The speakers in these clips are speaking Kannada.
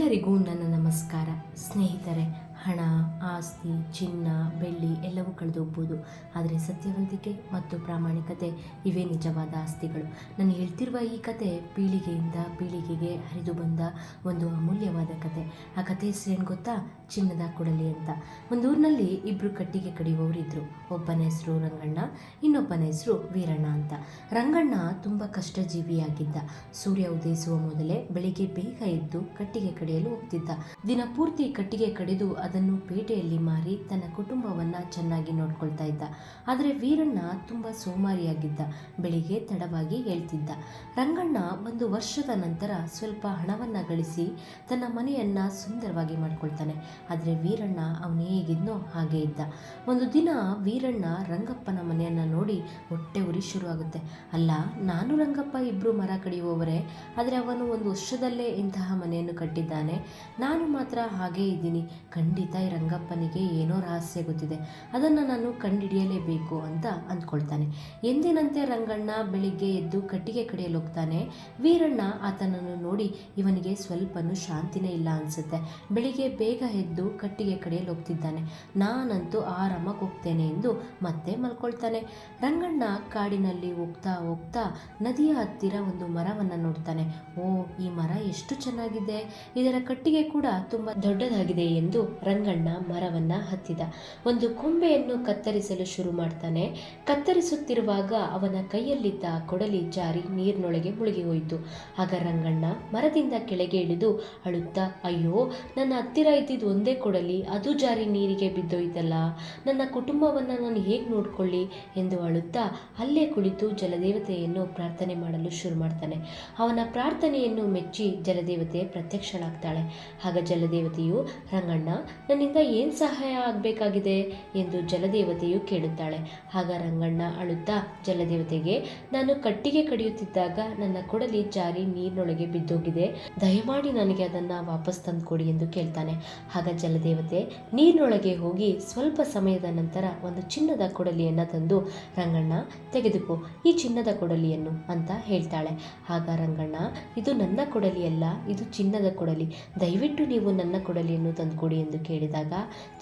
ಎಲ್ಲರಿಗೂ ನನ್ನ ನಮಸ್ಕಾರ. ಸ್ನೇಹಿತರೆ, ಹಣ, ಆಸ್ತಿ, ಚಿನ್ನ, ಬೆಳ್ಳಿ ಎಲ್ಲವೂ ಕಳೆದೋಗ್ಬೋದು. ಆದರೆ ಸತ್ಯವಂತಿಕೆ ಮತ್ತು ಪ್ರಾಮಾಣಿಕತೆ ಇವೇ ನಿಜವಾದ ಆಸ್ತಿಗಳು. ನಾನು ಹೇಳ್ತಿರುವ ಈ ಕತೆ ಪೀಳಿಗೆಯಿಂದ ಪೀಳಿಗೆಗೆ ಹರಿದು ಬಂದ ಒಂದು ಅಮೂಲ್ಯವಾದ ಕತೆ. ಆ ಕತೆ ಹೆಸರೇನು ಗೊತ್ತಾ? ಚಿನ್ನದ ಕೊಡಲಿ ಅಂತ. ಒಂದು ಊರಿನಲ್ಲಿ ಇಬ್ಬರು ಕಟ್ಟಿಗೆ ಕಡಿಯುವವರಿದ್ದರು. ಒಬ್ಬನ ಹೆಸರು ರಂಗಣ್ಣ, ಇನ್ನೊಬ್ಬನ ಹೆಸರು ವೀರಣ್ಣ ಅಂತ. ರಂಗಣ್ಣ ತುಂಬ ಕಷ್ಟಜೀವಿಯಾಗಿದ್ದ. ಸೂರ್ಯ ಉದಯಿಸುವ ಮೊದಲೇ ಬೆಳಿಗ್ಗೆ ಬೇಗ ಎದ್ದು ಕಟ್ಟಿಗೆ ಕಡಿಯಲು ಹೋಗ್ತಿದ್ದ. ದಿನ ಪೂರ್ತಿ ಕಟ್ಟಿಗೆ ಕಡಿದು ಅದನ್ನು ಪೇಟೆಯಲ್ಲಿ ಮಾರಿ ತನ್ನ ಕುಟುಂಬವನ್ನ ಚೆನ್ನಾಗಿ ನೋಡ್ಕೊಳ್ತಾ ಇದ್ದ. ಆದರೆ ವೀರಣ್ಣ ತುಂಬಾ ಸೋಮಾರಿಯಾಗಿದ್ದ. ಬೆಳಿಗ್ಗೆ ತಡವಾಗಿ ಹೇಳ್ತಿದ್ದ. ರಂಗಣ್ಣ ಒಂದು ವರ್ಷದ ನಂತರ ಸ್ವಲ್ಪ ಹಣವನ್ನ ಗಳಿಸಿ ತನ್ನ ಮನೆಯನ್ನ ಸುಂದರವಾಗಿ ಮಾಡ್ಕೊಳ್ತಾನೆ. ಆದರೆ ವೀರಣ್ಣ ಅವನು ಹೇಗಿದ್ನೋ ಹಾಗೆ ಇದ್ದ. ಒಂದು ದಿನ ವೀರಣ್ಣ ರಂಗಪ್ಪನ ಮನೆಯನ್ನ ನೋಡಿ ಹೊಟ್ಟೆ ಉರಿ ಶುರು ಆಗುತ್ತೆ. ಅಲ್ಲ, ನಾನು ರಂಗಪ್ಪ ಇಬ್ರು ಮರ ಕಡಿಯುವವರೇ, ಆದರೆ ಅವನು ಒಂದು ವರ್ಷದಲ್ಲೇ ಇಂತಹ ಮನೆಯನ್ನು ಕಟ್ಟಿದ್ದಾನೆ, ನಾನು ಮಾತ್ರ ಹಾಗೇ ಇದ್ದೀನಿ. ಖಂಡಿತ ಈ ರಂಗಪ್ಪನಿಗೆ ಏನೋ ರಹಸ್ಯ ಗೊತ್ತಿದೆ, ಅದನ್ನು ನಾನು ಕಂಡುಹಿಡಿಯಲೇಬೇಕು ಅಂತ ಅಂದ್ಕೊಳ್ತಾನೆ. ಎಂದಿನಂತೆ ರಂಗಣ್ಣ ಬೆಳಿಗ್ಗೆ ಎದ್ದು ಕಟ್ಟಿಗೆ ಕಡಿಯಲು ಹೋಗ್ತಾನೆ. ವೀರಣ್ಣ ಆತನನ್ನು ನೋಡಿ ಇವನಿಗೆ ಸ್ವಲ್ಪನೂ ಶಾಂತಿನೇ ಇಲ್ಲ ಅನ್ಸುತ್ತೆ. ಬೆಳಿಗ್ಗೆ ಬೇಗ ಎದ್ದು ಕಟ್ಟಿಗೆ ಕಡಿಯಲು ಹೋಗ್ತಿದ್ದಾನೆ. ನಾನಂತೂ ಆರಾಮಾಗಿ ಹೋಗ್ತೇನೆ ಎಂದು ಮತ್ತೆ ಮಲ್ಕೊಳ್ತಾನೆ. ರಂಗಣ್ಣ ಕಾಡಿನಲ್ಲಿ ಹೋಗ್ತಾ ಹೋಗ್ತಾ ನದಿಯ ಹತ್ತಿರ ಒಂದು ಮರವನ್ನು ನೋಡ್ತಾನೆ. ಓ, ಈ ಮರ ಎಷ್ಟು ಚೆನ್ನಾಗಿದೆ, ಇದರ ಕಟ್ಟಿಗೆ ಕೂಡ ತುಂಬಾ ದೊಡ್ಡದಾಗಿದೆ ಎಂದು ರಂಗಣ್ಣ ಮರವನ್ನ ಹತ್ತಿದ. ಒಂದು ಕೊಂಬೆಯನ್ನು ಕತ್ತರಿಸಲು ಶುರು ಮಾಡ್ತಾನೆ. ಕತ್ತರಿಸುತ್ತಿರುವಾಗ ಅವನ ಕೈಯಲ್ಲಿದ್ದ ಕೊಡಲಿ ಜಾರಿ ನೀರಿನೊಳಗೆ ಮುಳುಗಿ ಹೋಯಿತು. ಆಗ ರಂಗಣ್ಣ ಮರದಿಂದ ಕೆಳಗೆ ಇಳಿದು ಅಳುತ್ತಾ, ಅಯ್ಯೋ, ನನ್ನ ಹತ್ತಿರ ಇದ್ದಿದ್ದು ಒಂದೇ ಕೊಡಲಿ, ಅದು ಜಾರಿ ನೀರಿಗೆ ಬಿದ್ದೋಯ್ತಲ್ಲ, ನನ್ನ ಕುಟುಂಬವನ್ನ ನಾನು ಹೇಗೆ ನೋಡ್ಕೊಳ್ಳಿ ಎಂದು ಅಳುತ್ತಾ ಅಲ್ಲೇ ಕುಳಿತು ಜಲದೇವತೆಯನ್ನು ಪ್ರಾರ್ಥನೆ ಮಾಡಲು ಶುರು ಮಾಡ್ತಾನೆ. ಅವನ ಪ್ರಾರ್ಥನೆಯನ್ನು ಮೆಚ್ಚಿ ಜಲದೇವತೆ ಪ್ರತ್ಯಕ್ಷಳಾಗ್ತಾಳೆ. ಆಗ ಜಲದೇವತೆಯು, ರಂಗಣ್ಣ, ನನ್ನಿಂದ ಏನು ಸಹಾಯ ಆಗಬೇಕಾಗಿದೆ ಎಂದು ಜಲದೇವತೆಯು ಕೇಳುತ್ತಾಳೆ. ಆಗ ರಂಗಣ್ಣ ಅಳುತ್ತಾ ಜಲದೇವತೆಗೆ, ನಾನು ಕಟ್ಟಿಗೆ ಕಡಿಯುತ್ತಿದ್ದಾಗ ನನ್ನ ಕೊಡಲಿ ಜಾರಿ ನೀರಿನೊಳಗೆ ಬಿದ್ದೋಗಿದೆ, ದಯಮಾಡಿ ನನಗೆ ಅದನ್ನ ವಾಪಸ್ ತಂದುಕೊಡಿ ಎಂದು ಕೇಳ್ತಾನೆ. ಆಗ ಜಲದೇವತೆ ನೀರಿನೊಳಗೆ ಹೋಗಿ ಸ್ವಲ್ಪ ಸಮಯದ ನಂತರ ಒಂದು ಚಿನ್ನದ ಕೊಡಲಿಯನ್ನು ತಂದು, ರಂಗಣ್ಣ, ತೆಗೆದುಕೋ ಈ ಚಿನ್ನದ ಕೊಡಲಿಯನ್ನು ಅಂತ ಹೇಳ್ತಾಳೆ. ಆಗ ರಂಗಣ್ಣ, ಇದು ನನ್ನ ಕೊಡಲಿಯಲ್ಲ, ಇದು ಚಿನ್ನದ ಕೊಡಲಿ, ದಯವಿಟ್ಟು ನೀವು ನನ್ನ ಕೊಡಲಿಯನ್ನು ತಂದುಕೊಡಿ ಎಂದು ಕೇಳಿದಾಗ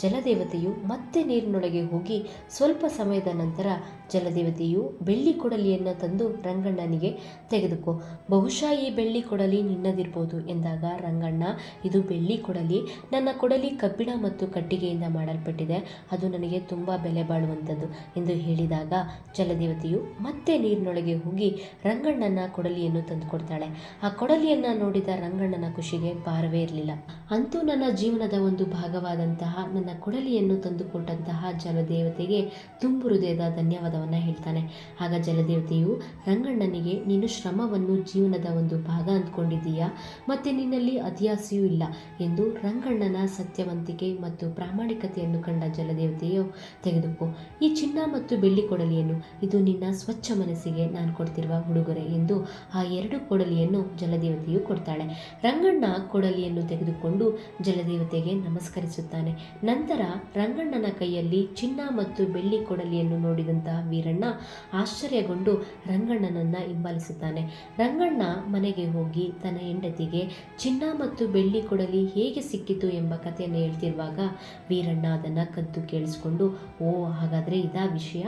ಜಲದೇವತೆಯು ಮತ್ತೆ ನೀರಿನೊಳಗೆ ಹೋಗಿ ಸ್ವಲ್ಪ ಸಮಯದ ನಂತರ ಜಲದೇವತೆಯು ಬೆಳ್ಳಿ ಕೊಡಲಿಯನ್ನು ತಂದು ರಂಗಣ್ಣನಿಗೆ, ತೆಗೆದುಕೋ, ಬಹುಶಃ ಈ ಬೆಳ್ಳಿ ಕೊಡಲಿ ನಿನ್ನದಿರ್ಬೋದು ಎಂದಾಗ ರಂಗಣ್ಣ, ಇದು ಬೆಳ್ಳಿ ಕೊಡಲಿ, ನನ್ನ ಕೊಡಲಿ ಕಬ್ಬಿಣ ಮತ್ತು ಕಟ್ಟಿಗೆಯಿಂದ ಮಾಡಲ್ಪಟ್ಟಿದೆ, ಅದು ನನಗೆ ತುಂಬ ಬೆಲೆ ಬಾಳುವಂಥದ್ದು ಎಂದು ಹೇಳಿದಾಗ ಜಲದೇವತೆಯು ಮತ್ತೆ ನೀರಿನೊಳಗೆ ಹೋಗಿ ರಂಗಣ್ಣನ ಕೊಡಲಿಯನ್ನು ತಂದುಕೊಡ್ತಾಳೆ. ಆ ಕೊಡಲಿಯನ್ನು ನೋಡಿದ ರಂಗಣ್ಣನ ಖುಷಿಗೆ ಪಾರವೇ ಇರಲಿಲ್ಲ. ಅಂತೂ ನನ್ನ ಜೀವನದ ಒಂದು ಭಾಗವಾದಂತಹ ನನ್ನ ಕೊಡಲಿಯನ್ನು ತಂದುಕೊಟ್ಟಂತಹ ಜಲದೇವತೆಗೆ ತುಂಬು ಹೃದಯದ ಧನ್ಯವಾದವನ್ನು ಹೇಳ್ತಾನೆ. ಆಗ ಜಲದೇವತೆಯು ರಂಗಣ್ಣನಿಗೆ, ನೀನು ಶ್ರಮವನ್ನು ಜೀವನದ ಒಂದು ಭಾಗ ಅಂದ್ಕೊಂಡಿದ್ದೀಯಾ, ಮತ್ತೆ ನಿನ್ನಲ್ಲಿ ಅತಿಯಾಸೆಯೂ ಇಲ್ಲ ಎಂದು ರಂಗಣ್ಣನ ಸತ್ಯವಂತಿಕೆ ಮತ್ತು ಪ್ರಾಮಾಣಿಕತೆಯನ್ನು ಕಂಡ ಜಲದೇವತೆಯು, ತೆಗೆದುಕೋ ಈ ಚಿನ್ನ ಮತ್ತು ಬೆಳ್ಳಿ ಕೊಡಲಿಯನ್ನು, ಇದು ನಿನ್ನ ಸ್ವಚ್ಛ ಮನಸ್ಸಿಗೆ ನಾನು ಕೊಡ್ತಿರುವ ಉಡುಗೊರೆ ಎಂದು ಆ ಎರಡು ಕೊಡಲಿಯನ್ನು ಜಲದೇವತೆಯು ಕೊಡ್ತಾಳೆ. ರಂಗಣ್ಣ ಕೊಡಲಿಯನ್ನು ತೆಗೆದುಕೊಂಡು ಜಲದೇವತೆಗೆ ನಮಸ್ಕರಿಸುತ್ತಾನೆ. ನಂತರ ರಂಗಣ್ಣನ ಕೈಯಲ್ಲಿ ಚಿನ್ನ ಮತ್ತು ಬೆಳ್ಳಿ ಕೊಡಲಿಯನ್ನು ನೋಡಿದಂತಹ ವೀರಣ್ಣ ಆಶ್ಚರ್ಯಗೊಂಡು ರಂಗಣ್ಣನನ್ನ ಹಿಂಬಾಲಿಸುತ್ತಾನೆ. ರಂಗಣ್ಣ ಮನೆಗೆ ಹೋಗಿ ತನ್ನ ಹೆಂಡತಿಗೆ ಚಿನ್ನ ಮತ್ತು ಬೆಳ್ಳಿ ಕೊಡಲಿ ಹೇಗೆ ಸಿಕ್ಕಿತು ಎಂಬ ಕಥೆಯನ್ನು ಹೇಳ್ತಿರುವಾಗ ವೀರಣ್ಣ ಅದನ್ನ ಕದ್ದು ಕೇಳಿಸಿಕೊಂಡು, ಓ, ಹಾಗಾದ್ರೆ ಇದಾ ವಿಷಯ,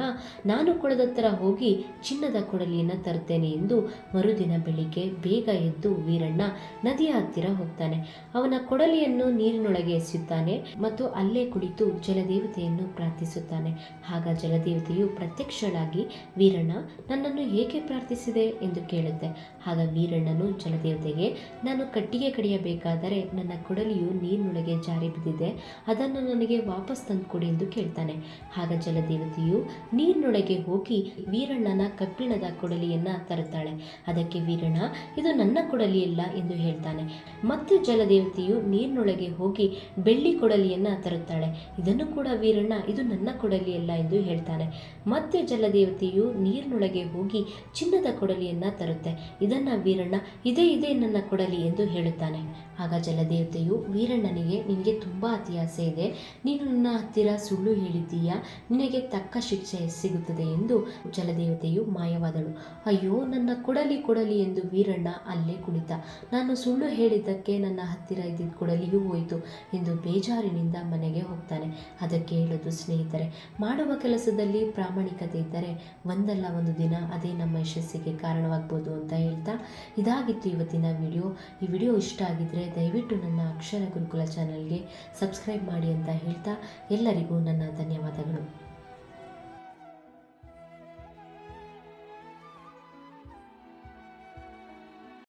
ನಾನು ಕೊಳದತ್ತರ ಹೋಗಿ ಚಿನ್ನದ ಕೊಡಲಿಯನ್ನು ತರುತ್ತೇನೆ ಎಂದು ಮರುದಿನ ಬೆಳಿಗ್ಗೆ ಬೇಗ ಎದ್ದು ವೀರಣ್ಣ ನದಿಯ ಹತ್ತಿರ ಹೋಗ್ತಾನೆ. ಅವನ ಕೊಡಲಿಯನ್ನು ನೀರಿನೊಳಗೆ ಎಸೆಯುತ್ತಾನೆ ಮತ್ತು ಅಲ್ಲೇ ಕುಳಿತು ಜಲದೇವತೆಯನ್ನು ಪ್ರಾರ್ಥಿಸುತ್ತಾನೆ. ಆಗ ಜಲದೇವತೆಯು ಪ್ರತ್ಯಕ್ಷಳಾಗಿ, ವೀರಣ್ಣ, ನನ್ನನ್ನು ಏಕೆ ಪ್ರಾರ್ಥಿಸಿದೆ ಎಂದು ಕೇಳುತ್ತೆ. ಆಗ ವೀರಣ್ಣನು ಜಲದೇವತೆಗೆ, ನಾನು ಕಟ್ಟಿಗೆ ಕಡಿಯಬೇಕಾದರೆ ನನ್ನ ಕೊಡಲಿಯು ನೀರಿನೊಳಗೆ ಜಾರಿ ಬಿದ್ದಿದೆ, ಅದನ್ನು ನನಗೆ ವಾಪಸ್ ತಂದುಕೊಡಿ ಎಂದು ಕೇಳ್ತಾನೆ. ಆಗ ಜಲದೇವತೆಯು ನೀರಿನೊಳಗೆ ಹೋಗಿ ವೀರಣ್ಣನ ಕಬ್ಬಿಣದ ಕೊಡಲಿಯನ್ನ ತರುತ್ತಾಳೆ. ಅದಕ್ಕೆ ವೀರಣ್ಣ, ಇದು ನನ್ನ ಕೊಡಲಿಯಲ್ಲ ಎಂದು ಹೇಳ್ತಾನೆ. ಮತ್ತೆ ಜಲದೇವತೆಯು ನೀರಿನೊಳಗೆ ಹೋಗಿ ಬೆಳ್ಳಿ ಕೊಡಲಿಯನ್ನ ತರುತ್ತಾಳೆ. ಇದನ್ನು ಕೂಡ ವೀರಣ್ಣ, ಇದು ನನ್ನ ಕೊಡಲಿಯಲ್ಲ ಎಂದು ಹೇಳ್ತಾನೆ. ಮತ್ತೆ ಜಲದೇವತೆಯು ನೀರಿನೊಳಗೆ ಹೋಗಿ ಚಿನ್ನದ ಕೊಡಲಿಯನ್ನ ತರುತ್ತೆ. ಇದನ್ನ ವೀರಣ್ಣ, ಇದೇ ನನ್ನ ಕೊಡಲಿ ಎಂದು ಹೇಳುತ್ತಾನೆ. ಆಗ ಜಲದೇವತೆಯು ವೀರಣ್ಣನಿಗೆ, ನಿನಗೆ ತುಂಬ ಅತಿ ಆಸೆ ಇದೆ, ನೀನು ನನ್ನ ಹತ್ತಿರ ಸುಳ್ಳು ಹೇಳಿದ್ದೀಯಾ, ನಿನಗೆ ತಕ್ಕ ಶಿಕ್ಷೆ ಸಿಗುತ್ತದೆ ಎಂದು ಜಲದೇವತೆಯು ಮಾಯವಾದಳು. ಅಯ್ಯೋ, ನನ್ನ ಕೊಡಲಿ ಎಂದು ವೀರಣ್ಣ ಅಲ್ಲೇ ಕುಳಿತ. ನಾನು ಸುಳ್ಳು ಹೇಳಿದ್ದಕ್ಕೆ ನನ್ನ ಹತ್ತಿರ ಇದ್ದಿದ್ದ ಕೊಡಲಿಯೂ ಹೋಯಿತು ಎಂದು ಬೇಜಾರಿನಿಂದ ಮನೆಗೆ ಹೋಗ್ತಾನೆ. ಅದಕ್ಕೆ ಹೇಳೋದು ಸ್ನೇಹಿತರೆ, ಮಾಡುವ ಕೆಲಸದಲ್ಲಿ ಪ್ರಾಮಾಣಿಕತೆ ಇದ್ದರೆ ಒಂದಲ್ಲ ಒಂದು ದಿನ ಅದೇ ನಮ್ಮ ಯಶಸ್ಸಿಗೆ ಕಾರಣವಾಗ್ಬೋದು ಅಂತ ಹೇಳ್ತಾ, ಇದಾಗಿತ್ತು ಇವತ್ತಿನ ವಿಡಿಯೋ. ಈ ವಿಡಿಯೋ ಇಷ್ಟ ಆಗಿದ್ದರೆ ದಯವಿಟ್ಟು ನನ್ನ ಅಕ್ಷರ ಗುರುಕುಲ ಚಾನಲ್ಗೆ ಸಬ್ಸ್ಕ್ರೈಬ್ ಮಾಡಿ ಅಂತ ಹೇಳ್ತಾ ಎಲ್ಲರಿಗೂ ನನ್ನ ಧನ್ಯವಾದಗಳು.